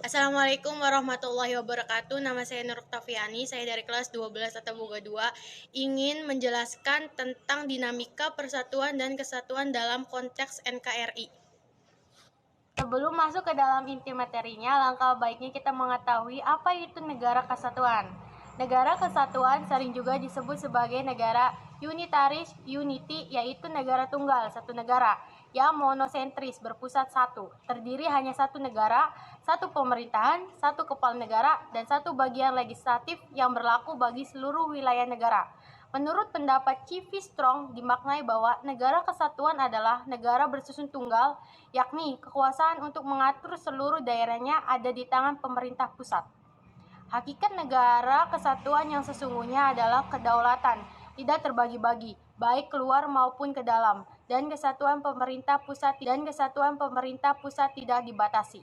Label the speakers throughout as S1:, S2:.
S1: Assalamualaikum warahmatullahi wabarakatuh. Nama saya Nur Oktaviani, saya dari kelas 12 atau Boga 2, ingin menjelaskan tentang dinamika persatuan dan kesatuan dalam konteks NKRI. Sebelum masuk ke dalam inti materinya, langkah baiknya kita mengetahui apa itu negara kesatuan. Negara kesatuan sering juga disebut sebagai negara unitaris, unity, yaitu negara tunggal, satu negara, yang monosentris, berpusat satu, terdiri hanya satu negara, satu pemerintahan, satu kepala negara, dan satu bagian legislatif yang berlaku bagi seluruh wilayah negara. Menurut pendapat Civi Strong, dimaknai bahwa negara kesatuan adalah negara bersusun tunggal, yakni kekuasaan untuk mengatur seluruh daerahnya ada di tangan pemerintah pusat. Hakikat negara kesatuan yang sesungguhnya adalah kedaulatan, tidak terbagi-bagi, baik keluar maupun ke dalam, dan kesatuan pemerintah pusat tidak dibatasi.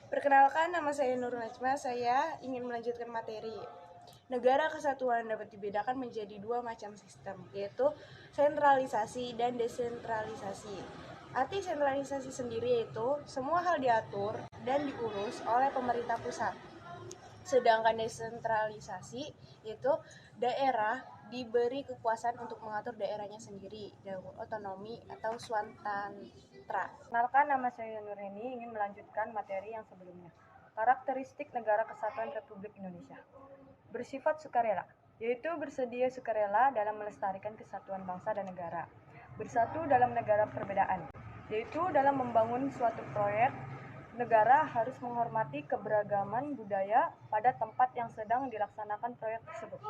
S2: Perkenalkan, nama saya Nur Najma. Saya ingin melanjutkan materi. Negara kesatuan dapat dibedakan menjadi dua macam sistem, yaitu sentralisasi dan desentralisasi. Arti sentralisasi sendiri yaitu semua hal diatur dan diurus oleh pemerintah pusat. Sedangkan desentralisasi yaitu daerah diberi kekuasaan untuk mengatur daerahnya sendiri, otonomi atau swatantra.
S3: Kenalkan, nama saya Nureni, ingin melanjutkan materi yang sebelumnya. Karakteristik negara kesatuan Republik Indonesia. Bersifat sukarela, yaitu bersedia sukarela dalam melestarikan kesatuan bangsa dan negara. Bersatu dalam negara perbedaan, yaitu dalam membangun suatu proyek negara harus menghormati keberagaman budaya pada tempat yang sedang dilaksanakan proyek tersebut.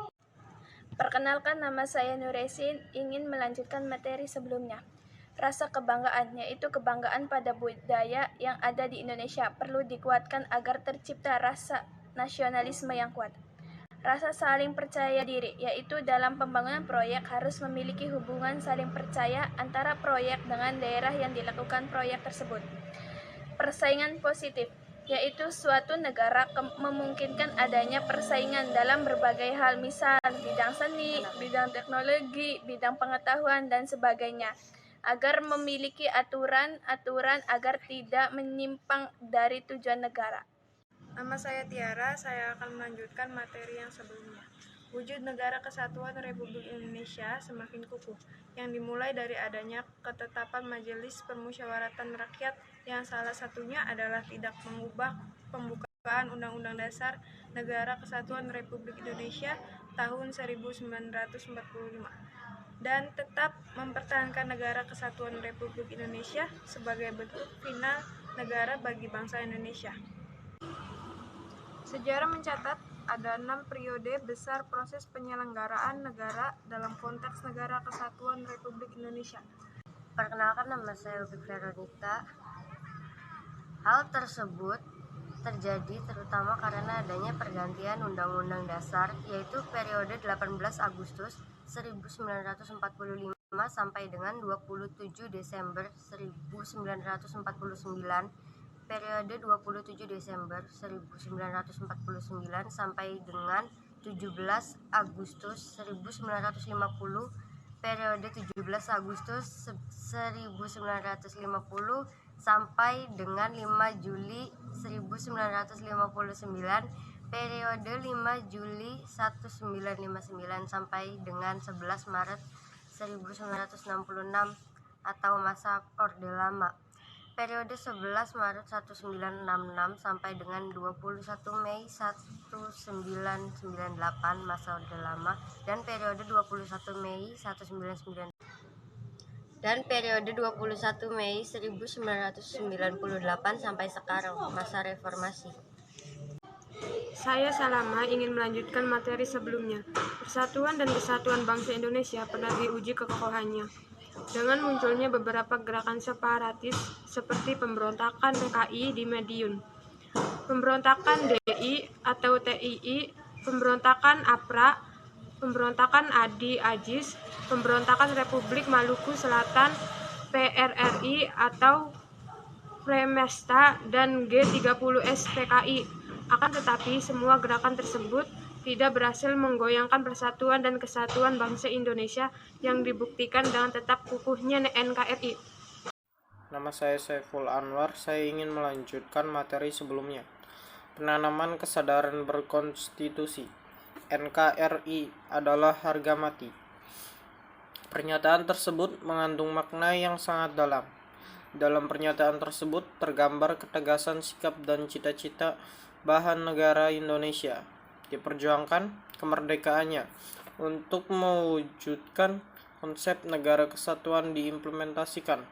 S4: Perkenalkan, nama saya Nuresin, ingin melanjutkan materi sebelumnya. Rasa kebanggaan, yaitu kebanggaan pada budaya yang ada di Indonesia, perlu dikuatkan agar tercipta rasa nasionalisme yang kuat. Rasa saling percaya diri, yaitu dalam pembangunan proyek harus memiliki hubungan saling percaya antara proyek dengan daerah yang dilakukan proyek tersebut. Persaingan positif, yaitu suatu negara memungkinkan adanya persaingan dalam berbagai hal, misal bidang seni, bidang teknologi, bidang pengetahuan, dan sebagainya, agar memiliki aturan-aturan agar tidak menyimpang dari tujuan negara.
S2: Nama saya Tiara, saya akan melanjutkan materi yang sebelumnya. Wujud negara kesatuan Republik Indonesia semakin kukuh, yang dimulai dari adanya ketetapan Majelis Permusyawaratan Rakyat yang salah satunya adalah tidak mengubah pembukaan Undang-Undang Dasar Negara Kesatuan Republik Indonesia tahun 1945 dan tetap mempertahankan negara kesatuan Republik Indonesia sebagai bentuk final negara bagi bangsa Indonesia. Sejarah mencatat ada 6 periode besar proses penyelenggaraan negara dalam konteks negara kesatuan Republik Indonesia.
S5: Perkenalkan, nama saya Ubi Veronica. Hal tersebut terjadi terutama karena adanya pergantian Undang-Undang Dasar, yaitu periode 18 Agustus 1945 sampai dengan 27 Desember 1949, periode 27 Desember 1949 sampai dengan 17 Agustus 1950, periode 17 Agustus 1950 sampai dengan 5 Juli 1959, periode 5 Juli 1959 sampai dengan 11 Maret 1966 atau masa Orde Lama, periode 11 Maret 1966 sampai dengan 21 Mei 1998 masa Orde Lama, dan periode 21 Mei 1998 dan periode 21 Mei 1998 sampai sekarang masa reformasi.
S2: Saya Salama ingin melanjutkan materi sebelumnya. Persatuan dan kesatuan bangsa Indonesia pernah diuji kekokohannya dengan munculnya beberapa gerakan separatis seperti pemberontakan PKI di Madiun, pemberontakan DI atau TII, pemberontakan APRA, pemberontakan ADI AJIS, pemberontakan Republik Maluku Selatan PRRI atau Premesta, dan G30S PKI. Akan tetapi semua gerakan tersebut tidak berhasil menggoyangkan persatuan dan kesatuan bangsa Indonesia yang dibuktikan dengan tetap kukuhnya NKRI.
S6: Nama saya Saiful Anwar, saya ingin melanjutkan materi sebelumnya. penanaman kesadaran berkonstitusi (NKRI) adalah harga mati. Pernyataan tersebut mengandung makna yang sangat dalam. Dalam pernyataan tersebut tergambar ketegasan sikap dan cita-cita bahan negara Indonesia. Diperjuangkan kemerdekaannya untuk mewujudkan konsep negara kesatuan diimplementasikan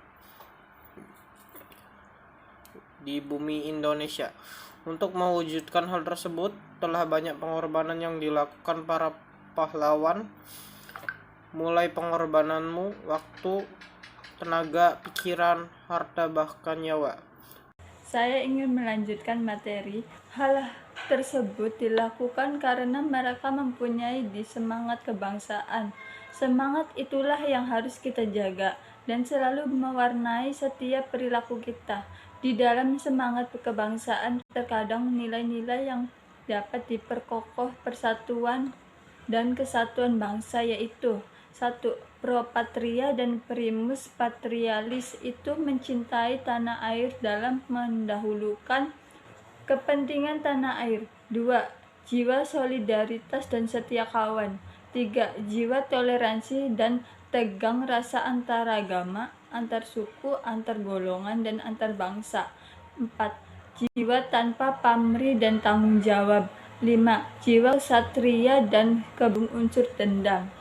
S6: di bumi Indonesia. Untuk mewujudkan hal tersebut telah banyak pengorbanan yang dilakukan para pahlawan, mulai pengorbananmu waktu, tenaga, pikiran, harta, bahkan nyawa.
S7: Saya ingin melanjutkan materi. Hal tersebut dilakukan karena mereka mempunyai semangat kebangsaan. Semangat itulah yang harus kita jaga dan selalu mewarnai setiap perilaku kita. Di dalam semangat kebangsaan terkadang nilai-nilai yang dapat diperkokoh persatuan dan kesatuan bangsa, yaitu 1. Pro patria dan primus patrialis, itu mencintai tanah air dalam mendahulukan kepentingan tanah air. 2. Jiwa solidaritas dan setia kawan. 3. Jiwa toleransi dan tegang rasa antaragama, antar suku, antar golongan, dan antar bangsa. 4. Jiwa tanpa pamrih dan tanggung jawab. 5. Jiwa satria dan unsur dendam.